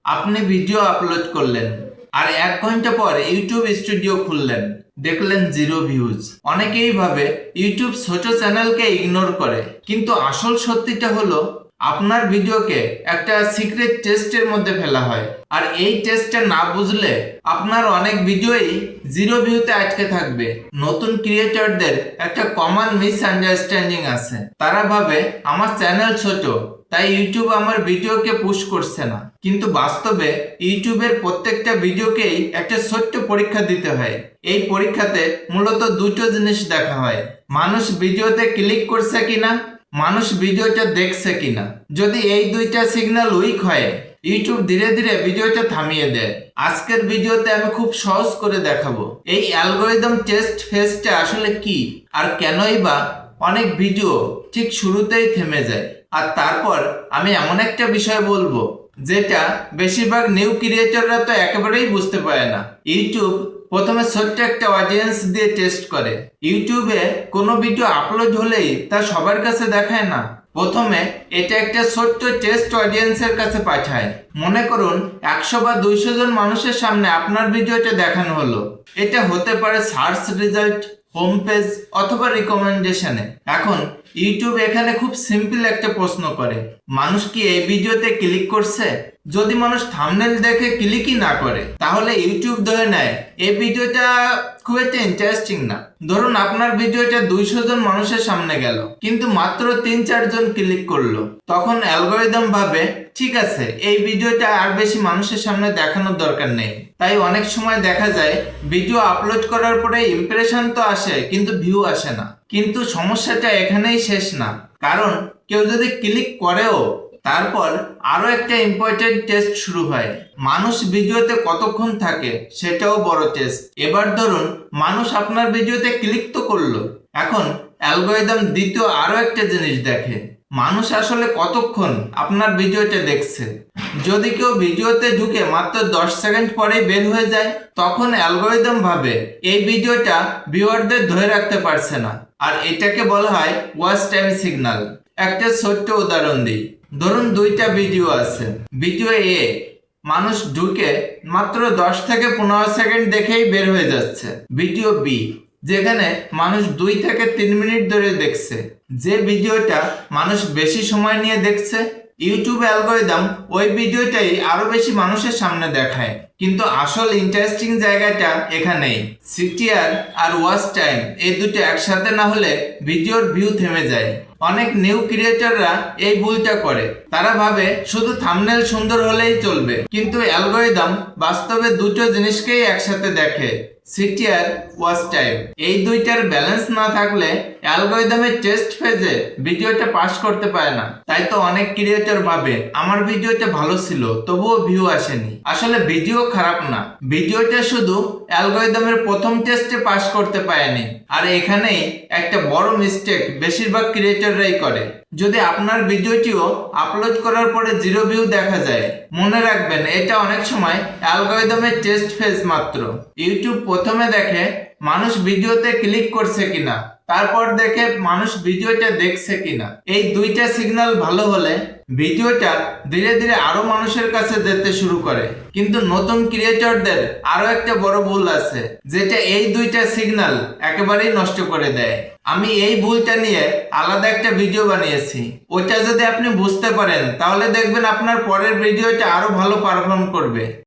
আপনি video upload করলেন আর 1 ঘন্টা পর ইউটিউব স্টুডিও খুললেন, দেখলেন 0 ভিউজ। অনেকেই ভাবে ইউটিউব ছোট চ্যানেলকে ইগনোর করে, কিন্তু আসল সত্যিটা হলো আপনার ভিডিওকে একটা সিক্রেট টেস্টের মধ্যে ফেলা হয়। আর এই টেস্টটা না বুঝলে আপনার অনেক ভিডিওই 0 ভিউতে আটকে থাকবে। নতুন ক্রিয়েটরদের একটা কমন মিসআন্ডারস্ট্যান্ডিং আছে। তারা ভাবে আমার চ্যানেল ছোট, তাই ইউটিউব আমার ভিডিওকে পুশ করছে না। কিন্তু বাস্তবে ইউটিউবের প্রত্যেকটা ভিডিওকেই একটা ছোট্ট পরীক্ষা দিতে হয়। এই পরীক্ষাতে মূলত দুটো জিনিস দেখা হয়: মানুষ ভিডিওতে ক্লিক করছে কিনা, মানুষ ভিডিওটা দেখছে কিনা। যদি এই দুইটা সিগন্যাল উইক হয়, ইউটিউব ধীরে ধীরে ভিডিওটা থামিয়ে দেয়। আজকের ভিডিওতে আমি খুব সহজ করে দেখাবো এই অ্যালগোরিদম টেস্ট ফেজটা আসলে কি, আর কেনই বা অনেক ভিডিও ঠিক শুরুতেই থেমে যায়। আর তারপর আমি এমন একটা বিষয় বলবো যেটা বেশিরভাগ নিউ ক্রিয়েটররা তো একেবারেই বুঝতে পারে না। ইউটিউব প্রথমে ছোট্ট একটা অডিয়েন্স দিয়ে টেস্ট করে। ইউটিউবে কোনো ভিডিও আপলোড হলেই তা সবার কাছে দেখায় না। প্রথমে এটা একটা ছোট্ট টেস্ট অডিয়েন্সের কাছে পাঠায়। মনে করুন 100 বা 200 জন মানুষের সামনে আপনার ভিডিওটা দেখানো হলো। এটা হতে পারে সার্চ রেজাল্ট, হোম পেজ অথবা রিকমেন্ডেশনে। এখন ইউটিউব এখানে খুব সিম্পল একটা প্রশ্ন করে: মানুষ কি এই ভিডিওতে ক্লিক করছে? যদি মানুষ থাম্বনেল দেখে ক্লিকই না করে, তাহলে ইউটিউব ধরে নেয় এই ভিডিওটা খুব একটা ইন্টারেস্টিং না। ধরুন আপনার ভিডিওটা 200 জন মানুষের সামনে গেল, কিন্তু মাত্র 3-4 জন ক্লিক করলো। তখন অ্যালগোরিদম ভাবে ঠিক আছে, এই ভিডিওটা আর বেশি মানুষের সামনে দেখানোর দরকার নেই। তাই অনেক সময় দেখা যায় ভিডিও আপলোড করার পরে ইমপ্রেশন তো আসে, কিন্তু ভিউ আসে না। কিন্তু সমস্যাটা এখানেই শেষ না, কারণ কেউ যদি ক্লিক করেও, তারপর আরো একটা ইম্পর্টেন্ট টেস্ট শুরু হয়। মানুষ ভিডিওতে কতক্ষণ থাকে সেটাও বড় টেস্ট। এবার ধরুন মানুষ আপনার ভিডিওতে ক্লিক তো করলো, এখন অ্যালগোরিদম দ্বিতীয় আরো একটা জিনিস দেখে: মানুষ আসলে কতক্ষণ আপনার ভিডিওটা দেখছে। যদি কেউ ভিডিওতে ঢুকে মাত্র 10 সেকেন্ড পরেই বের হয়ে যায়, তখন অ্যালগোরিদম ভাবে এই ভিডিওটা ভিউয়ারদের ধরে রাখতে পারছে না। আর এটাকে বলা হয় ওয়াচ টাইম সিগন্যাল। একটা ছোট্ট উদাহরণ দিই। ধরুন দুইটা ভিডিও আছে। ভিডিও এ মানুষ ঢুকে মাত্র 10 থেকে 15 সেকেন্ড দেখেই বের হয়ে যাচ্ছে। ভিডিও বি যেখানে মানুষ 2 থেকে 3 মিনিট ধরে দেখছে। যে ভিডিওটা মানুষ বেশি সময় নিয়ে দেখছে, ইউটিউব অ্যালগোরিদম ওই ভিডিওটাই আরো বেশি মানুষের সামনে দেখায়। কিন্তু আসল ইন্টারেস্টিং জায়গাটা এখানেই। সিটিআর আর ওয়াচ টাইম এই দুটো একসাথে না হলে ভিডিওর ভিউ থেমে যায়। অনেক নিউ ক্রিয়েটররা এই ভুলটা করে। তারা ভাবে শুধু থাম্বনেল সুন্দর হলেই চলবে, কিন্তু অ্যালগোরিদম বাস্তবে দুটো জিনিসকেই একসাথে দেখে: সিটিআর, ওয়াচ টাইম। এই দুইটার ব্যালেন্স না থাকলে অ্যালগোরিদমের টেস্ট ফেজে ভিডিওটা পাস করতে পারে না। তাই তো অনেক ক্রিয়েটর ভাবে আমার ভিডিওটা ভালো ছিল, তবুও ভিউ আসেনি। আসলে ভিডিও খারাপ না, ভিডিওটা শুধু অ্যালগোরিদমের প্রথম টেস্টে পাস করতে পারেনি। আর এখানেই একটা বড় মিস্টেক বেশিরভাগ ক্রিয়েটররাই করে। যদি আপনার ভিডিওটিও আপলোড করার পরে 0 ভিউ দেখা যায়, মনে রাখবেন এটা অনেক সময় অ্যালগোরিদমের টেস্ট ফেজ মাত্র। ইউটিউব প্রথমে দেখে মানুষ ভিডিওতে ক্লিক করছে কিনা, তারপর দেখে মানুষ ভিডিওটা দেখছে কিনা। এই দুইটা সিগন্যাল ভালো হলে ভিডিওটা ধীরে ধীরে আরো মানুষের কাছে যেতে শুরু করে। কিন্তু নতুন ক্রিয়েটরদের আরো একটা বড় ভুল আছে, যেটা এই দুইটা সিগন্যাল একেবারেই নষ্ট করে দেয়। আমি এই ভুলটা নিয়ে আলাদা একটা ভিডিও বানিয়েছি। ওটা যদি আপনি বুঝতে পারেন, তাহলে দেখবেন আপনার পরের ভিডিওটা আরো ভালো পারফর্ম করবে।